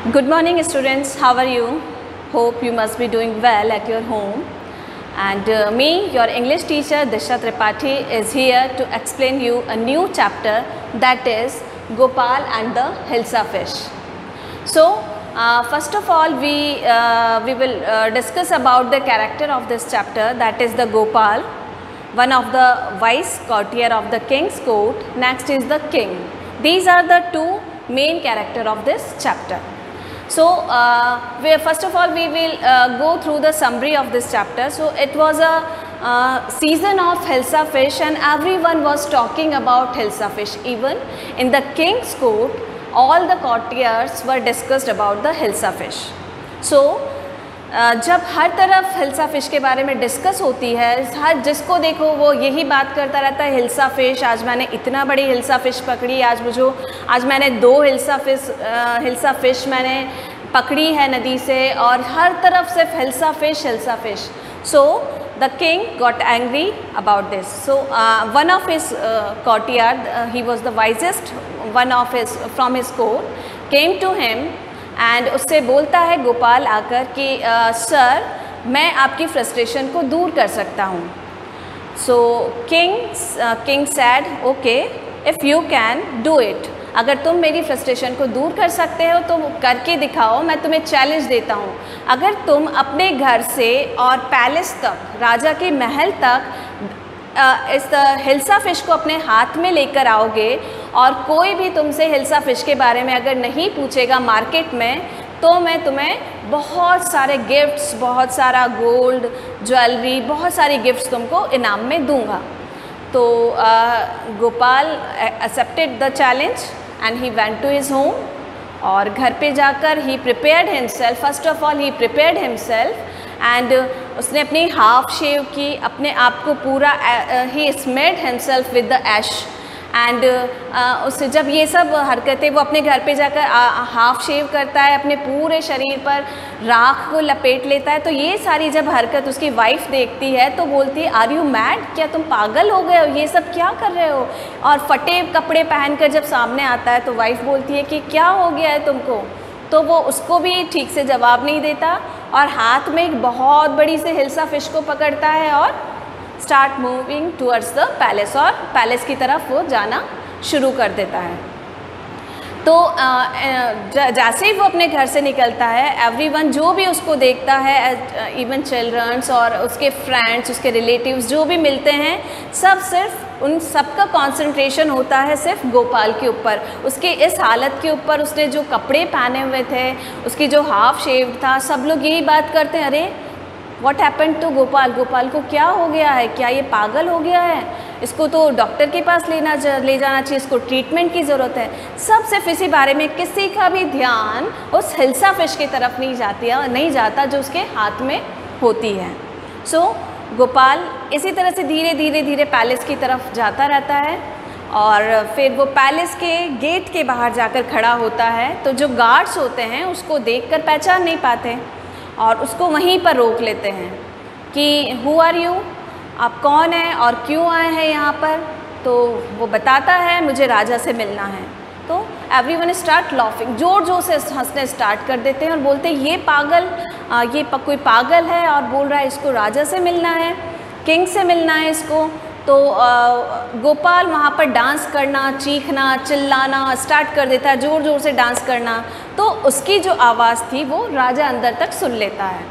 Good morning students, how are you? Hope you must be doing well at your home. And me, your English teacher Disha Tripathi is here to explain you a new chapter, that is Gopal and the Hilsa fish. So first of all we will discuss about the character of this chapter, that is the Gopal, one of the vice courtier of the king's court. Next is the king. These are the two main character of this chapter. So first of all we will go through the summary of this chapter. So it was a season of Hilsa fish and everyone was talking about Hilsa fish. Even in the king's court all the courtiers were discussed about the Hilsa fish. So जब हर तरफ hilsa fish के बारे में discuss होती है, हर जिसको देखो वो यही बात करता रहता है, हिल्सा फ़िश, आज मैंने इतना बड़ी हिल्सा फ़िश पकड़ी, आज मैंने 2 हिल्सा फ़िश मैंने पकड़ी है नदी से, और हर तरफ सिर्फ hilsa fish. So the king got angry about this. So one of his courtier, he was the wisest one of his from his court, came to him and उससे बोलता है गोपाल आकर कि सर मैं आपकी फ्रस्ट्रेशन को दूर कर सकता हूँ. So king said okay if you can do it. अगर तुम मेरी फ्रस्ट्रेशन को दूर कर सकते हो तो करके दिखाओ, मैं तुम्हें चैलेंज देता हूँ. अगर तुम अपने घर से और पैलेस तक, राजा के महल तक इस हिल्सा फ़िश को अपने हाथ में लेकर आओगे और कोई भी तुमसे हिल्सा फ़िश के बारे में अगर नहीं पूछेगा मार्केट में, तो मैं तुम्हें बहुत सारे गिफ्ट्स, बहुत सारा गोल्ड, ज्वेलरी, बहुत सारी गिफ्ट्स तुमको इनाम में दूंगा. तो Gopal accepted the challenge and he went to his home. और घर पे जाकर he prepared himself. First of all he prepared himself and उसने अपनी हाफ शेव की, अपने आप को पूरा he smeared himself with the ash. And उससे जब ये सब हरकतें वो अपने घर पे जाकर हाफ शेव करता है, अपने पूरे शरीर पर राख को लपेट लेता है, तो ये सारी जब हरकत उसकी वाइफ देखती है तो बोलती है आर यू मैड, क्या तुम पागल हो गए हो, ये सब क्या कर रहे हो. और फटे कपड़े पहनकर जब सामने आता है तो वाइफ बोलती है कि क्या हो गया है तुमको. तो वो उसको भी ठीक से जवाब नहीं देता और हाथ में एक बहुत बड़ी से हिल्सा फ़िश को पकड़ता है और start moving towards the palace, और पैलेस की तरफ वो जाना शुरू कर देता है. तो जैसे ही वो अपने घर से निकलता है, एवरीवन जो भी उसको देखता है, इवन चिल्ड्रंस और उसके फ्रेंड्स, उसके रिलेटिव्स जो भी मिलते हैं, सब सिर्फ उन सबका कंसंट्रेशन होता है सिर्फ गोपाल के ऊपर, उसके इस हालत के ऊपर, उसने जो कपड़े पहने हुए थे, उसकी जो हाफ शेव था. सब लोग यही बात करते हैं, अरे what happened to Gopal, Gopal को क्या हो गया है, क्या ये पागल हो गया है, इसको तो डॉक्टर के पास ले जाना चाहिए, इसको ट्रीटमेंट की ज़रूरत है. सब सिर्फ इसी बारे में, किसी का भी ध्यान उस हिल्सा फ़िश की तरफ नहीं जाता जो उसके हाथ में होती है. सो गोपाल इसी तरह से धीरे धीरे पैलेस की तरफ जाता रहता है और फिर वो पैलेस के गेट के बाहर जाकर खड़ा होता है. तो जो गार्ड्स होते हैं उसको देखकर पहचान नहीं पाते और उसको वहीं पर रोक लेते हैं कि हु आर यू, आप कौन हैं और क्यों आए हैं यहाँ पर. तो वो बताता है मुझे राजा से मिलना है. तो एवरीवन स्टार्ट लॉफिंग, जोर जोर से हंसने स्टार्ट कर देते हैं और बोलते हैं ये पागल, कोई पागल है और बोल रहा है इसको राजा से मिलना है, किंग से मिलना है इसको. तो गोपाल वहाँ पर डांस करना, चीखना, चिल्लाना स्टार्ट कर देता है, जोर जोर से डांस करना. तो उसकी जो आवाज़ थी वो राजा अंदर तक सुन लेता है.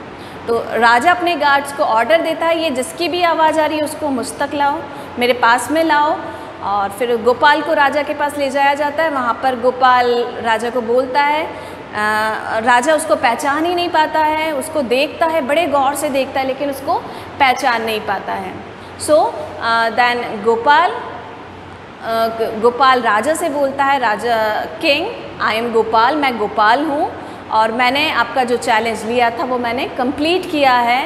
तो राजा अपने गार्ड्स को ऑर्डर देता है, ये जिसकी भी आवाज़ आ रही है उसको मुझ तक लाओ, मेरे पास में लाओ. और फिर गोपाल को राजा के पास ले जाया जाता है. वहाँ पर गोपाल राजा को बोलता है, राजा उसको पहचान ही नहीं पाता है, उसको देखता है, बड़े गौर से देखता है, लेकिन उसको पहचान नहीं पाता है. सो देन गोपाल राजा से बोलता है, राजा किंग आई एम गोपाल, मैं गोपाल हूँ और मैंने आपका जो चैलेंज लिया था वो मैंने कंप्लीट किया है.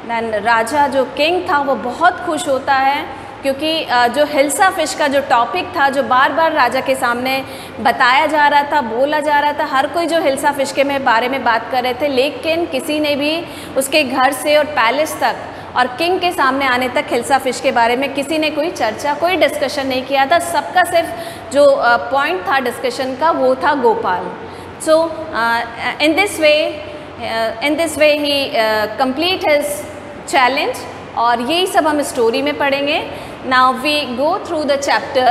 देन राजा जो किंग था वो बहुत खुश होता है क्योंकि जो हिल्सा फ़िश का जो टॉपिक था, जो बार बार राजा के सामने बताया जा रहा था, बोला जा रहा था, हर कोई जो हिल्सा फ़िश के बारे में बात कर रहे थे, लेकिन किसी ने भी उसके घर से और पैलेस तक और किंग के सामने आने तक हिल्सा फ़िश के बारे में किसी ने कोई चर्चा, कोई डिस्कशन नहीं किया था. सबका सिर्फ जो पॉइंट था डिस्कशन का वो था Gopal. So in this way he complete his challenge, और यही सब हम स्टोरी में पढ़ेंगे. Now we go through the chapter,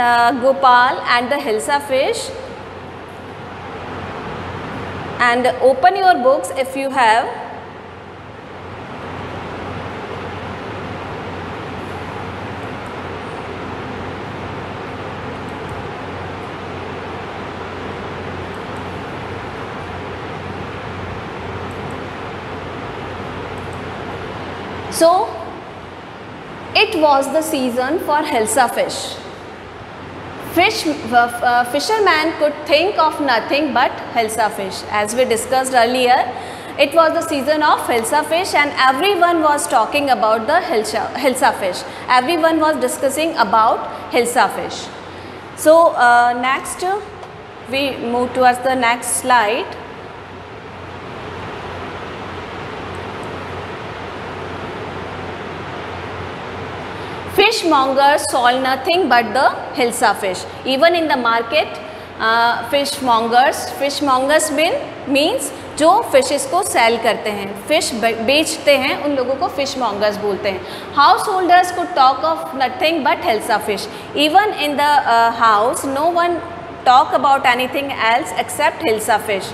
the Gopal and the Hilsa fish, and open your books if you have. So it was the season for Hilsa fish. Fisherman could think of nothing but Hilsa fish. As we discussed earlier, it was the season of Hilsa fish, and everyone was talking about the Hilsa fish. Everyone was discussing about Hilsa fish. So next we move towards the next slide. Fishmongers sold nothing but the Hilsa fish. Even in the market, fishmongers means जो fishes को cell करते हैं, fish बेचते हैं, उन लोगों को fishmongers बोलते हैं. Householders could talk of nothing but Hilsa fish. Even in the house, no one talk about anything else except Hilsa fish.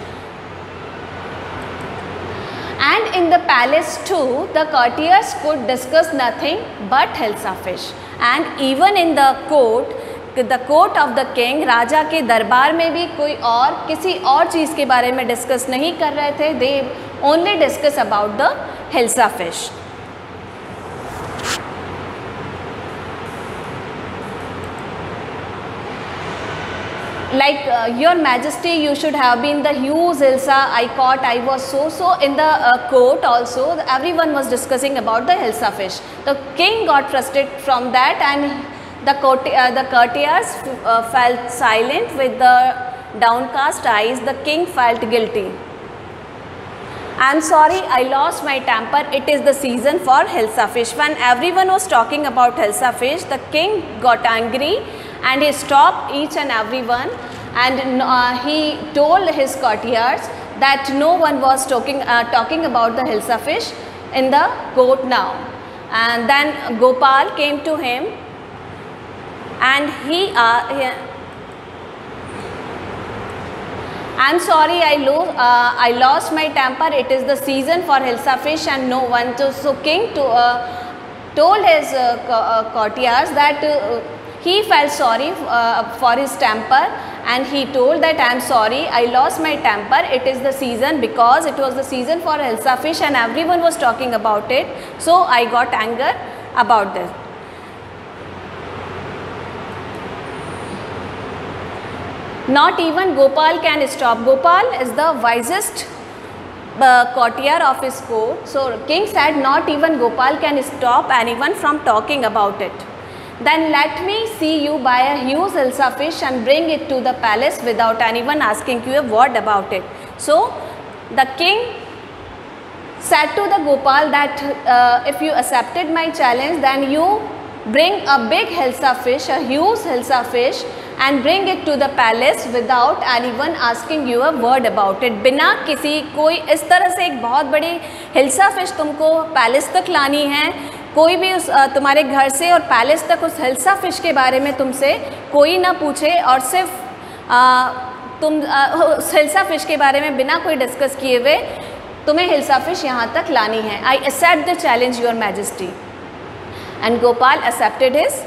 And in the palace too, the courtiers could discuss nothing but Hilsa fish. And even in the court of the king, राजा के दरबार में भी कोई और किसी और चीज़ के बारे में डिस्कस नहीं कर रहे थे. They only discuss about the Hilsa fish. Like your majesty, you should have been the huge Hilsa I caught. I was so in the court also. Everyone was discussing about the Hilsa fish. The king got frustrated from that, and the courtiers felt silent with the downcast eyes. The king felt guilty. I'm sorry, I lost my temper. It is the season for Hilsa fish. When everyone was talking about Hilsa fish, the king got angry and he stopped each and everyone, and he told his courtiers that no one was talking about the Hilsa fish in the court now. And then Gopal came to him, and I'm sorry, I lost my temper. It is the season for Hilsa fish and no one. So king told his courtiers that he felt sorry for his temper, and he told that I am sorry, I lost my temper. It is the season, because it was the season for Hilsa fish and everyone was talking about it. So I got anger about this. Not even Gopal can stop. Gopal is the wisest courtier of his court. So king said not even Gopal can stop anyone from talking about it. Then let me see you buy a huge Hilsa fish and bring it to the palace without anyone asking you a word about it. So the king said to the Gopal that if you accepted my challenge, then you bring a big Hilsa fish, a huge Hilsa fish, and bring it to the palace without anyone asking you a word about it. बिना किसी कोई इस तरह से एक बहुत बड़ी hilsa fish तुमको पैलेस तक लानी है, कोई भी उस तुम्हारे घर से और पैलेस तक उस हिल्सा फिश के बारे में तुमसे कोई ना पूछे, और सिर्फ तुम उस हिल्सा फिश के बारे में बिना कोई डिस्कस किए हुए तुम्हें हिल्सा फिश यहाँ तक लानी है. I accept the challenge, your majesty. And Gopal accepted his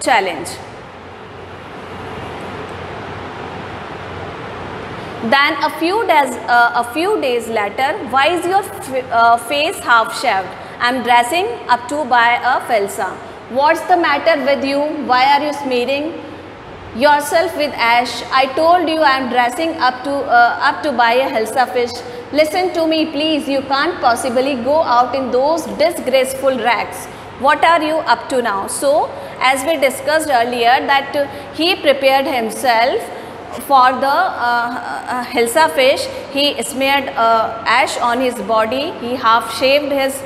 challenge. Then a few days later, why is your face half shaved? I'm dressing up to buy a Hilsa. What's the matter with you? Why are you smearing yourself with ash? I told you I'm dressing up to buy a Hilsa fish. Listen to me, please. You can't possibly go out in those disgraceful rags. What are you up to now? So, as we discussed earlier, that he prepared himself for the Hilsa fish. He smeared ash on his body. He half shaved his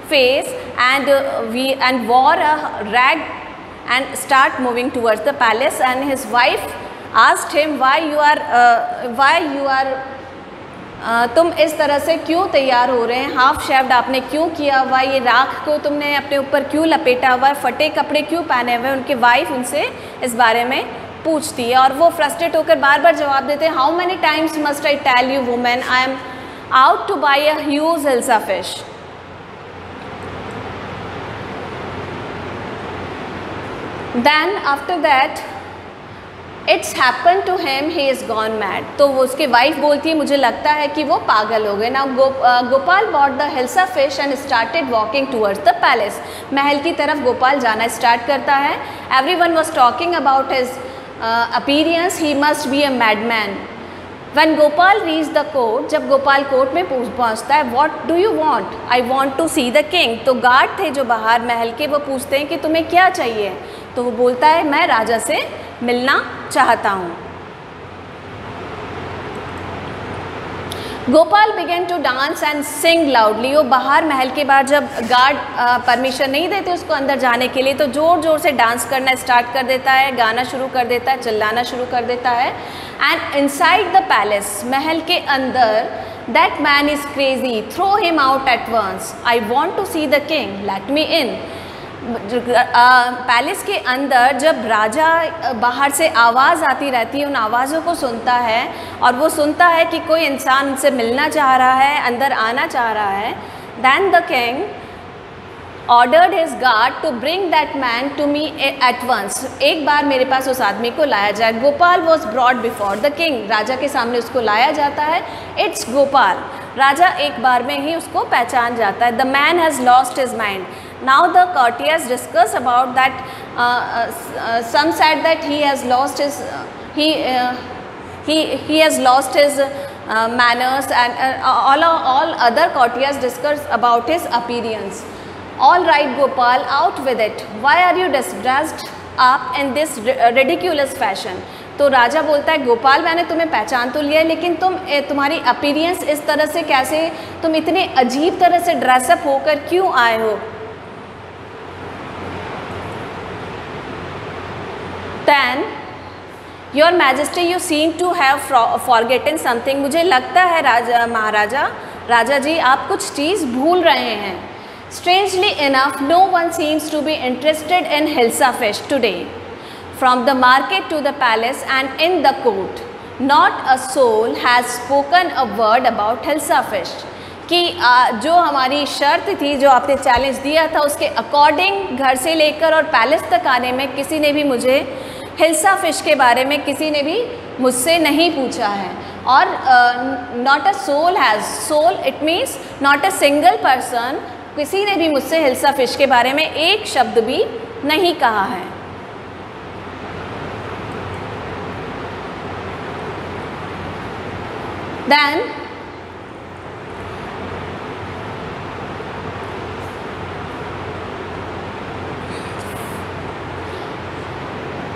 face and wore a rag and start moving towards the palace. And his wife asked him why you are तुम इस तरह से क्यों तैयार हो रहे हैं, half shaved आपने क्यों किया हुआ, ये राख को तुमने अपने ऊपर क्यों लपेटा हुआ है, फटे कपड़े क्यों पहने हुए। उनके वाइफ उनसे इस बारे में पूछती है और वो फ्रस्ट्रेट होकर बार बार जवाब देते हैं, how many times must I tell you women, I am out to buy a huge hilsa fish. Then after that it's happened to him, he is gone mad. तो वो उसकी वाइफ बोलती है मुझे लगता है कि वो पागल हो गए। Now Gopal bought the hilsa fish and started walking towards the palace. महल की तरफ गोपाल जाना स्टार्ट करता है। Everyone was talking about his appearance, he must be a madman. When Gopal reached the court, जब गोपाल कोर्ट में पहुँचता है, What do you want? I want to see the king. तो गार्ड थे जो बाहर महल के, वो पूछते हैं कि तुम्हें क्या चाहिए। तो वो बोलता है मैं राजा से मिलना चाहता हूँ। Gopal began to dance and sing loudly. वो बाहर महल के बाहर जब गार्ड परमिशन नहीं देते उसको अंदर जाने के लिए, तो ज़ोर ज़ोर से डांस करना स्टार्ट कर देता है, गाना शुरू कर देता है, चिल्लाना शुरू कर देता है। एंड इनसाइड द पैलेस, महल के अंदर, that man is crazy, throw him out at once, I want to see the king, let me in. Palace के अंदर जब राजा बाहर से आवाज़ आती रहती है, उन आवाज़ों को सुनता है और वो सुनता है कि कोई इंसान उनसे मिलना चाह रहा है, अंदर आना चाह रहा है। Then the king ordered his guard to bring that man to me at once. एक बार मेरे पास उस आदमी को लाया जाए। Gopal was brought before the king. राजा के सामने उसको लाया जाता है। इट्स गोपाल। राजा एक बार में ही उसको पहचान जाता है। The man has lost his mind. Now the courtiers discuss about that. Some said that he has lost his he has lost his manners, and all other courtiers discuss about his appearance. All right, Gopal, out with it. Why are you dressed up in this ridiculous fashion? तो राजा बोलता है गोपाल मैंने तुम्हें पहचान तो लिया है, लेकिन तुम्हारी अपीयरेंस इस तरह से कैसे, तुम इतने अजीब तरह से ड्रेसअप होकर क्यों आए हो। Then, Your Majesty, you seem to have forgotten something. मुझे लगता है राजा जी आप कुछ चीज़ भूल रहे हैं। Strangely enough, no one seems to be interested in hilsa fish today. From the market to the palace and in the court, not a soul has spoken a word about hilsa fish. कि जो हमारी शर्त थी, जो आपने challenge दिया था, उसके अकॉर्डिंग घर से लेकर और पैलेस तक आने में किसी ने भी मुझे हिल्सा फिश के बारे में किसी ने भी मुझसे नहीं पूछा है। और not a soul has, soul it means not a single person, किसी ने भी मुझसे हिल्सा फिश के बारे में एक शब्द भी नहीं कहा है। Then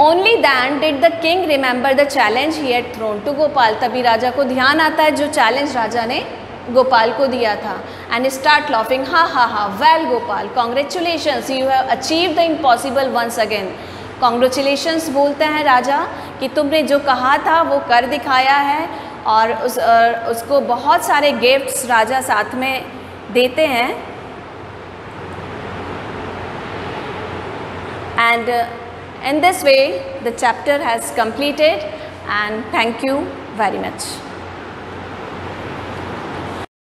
only then did the king remember the challenge he had thrown to Gopal. तभी राजा को ध्यान आता है जो चैलेंज राजा ने गोपाल को दिया था। And start laughing, ha ha ha, well Gopal, congratulations, you have achieve the impossible once again. Congratulations बोलते हैं राजा कि तुमने जो कहा था वो कर दिखाया है। और उसको बहुत सारे गिफ्ट्स राजा साथ में देते हैं। And in this way the chapter has completed, and thank you very much.